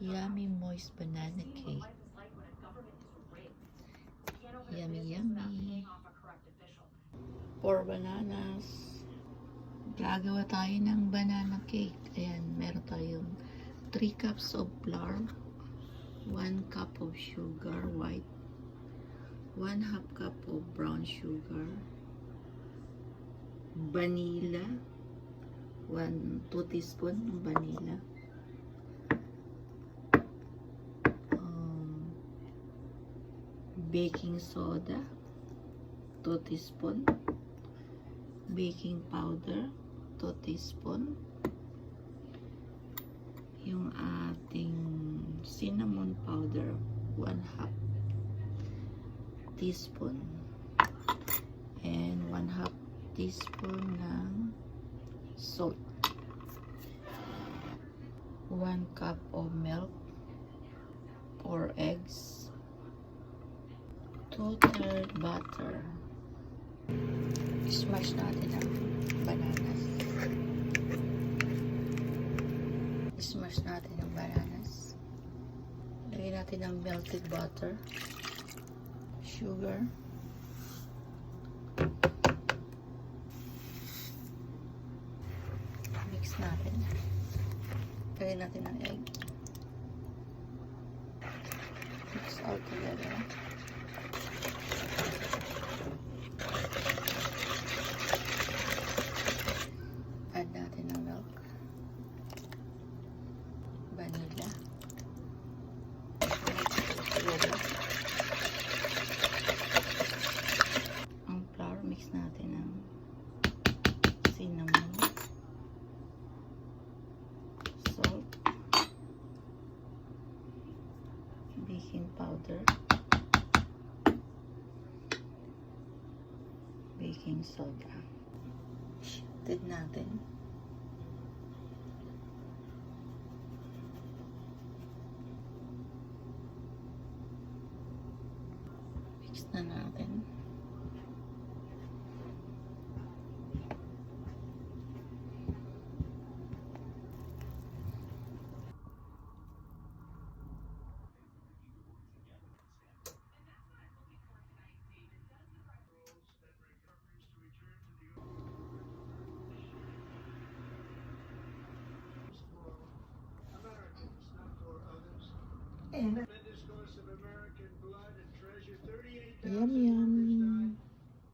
Yummy moist banana cake. Yummy, yummy. 4 bananas. Gagawa tayo ng banana cake. Ayan, meron tayong 3 cups of flour, 1 cup of sugar, white, 1/2 cup of brown sugar, vanilla, 2 teaspoon ng vanilla, baking soda, 2 teaspoon, baking powder, 2 teaspoon, yung ating cinnamon powder, 1/2 teaspoon, and 1/2 teaspoon ng salt, 1 cup of milk, 4 eggs, 2/3 butter. Smash natin ang bananas. Smash natin ang bananas. Lagyan natin ang melted butter, sugar, mix natin. Lagyan natin ang egg. Mix all together. Add natin ang milk, vanilla, ang flour, mix natin ang cinnamon, salt, baking powder, baking soda. Shifted natin. Mix na natin. Yum, yum.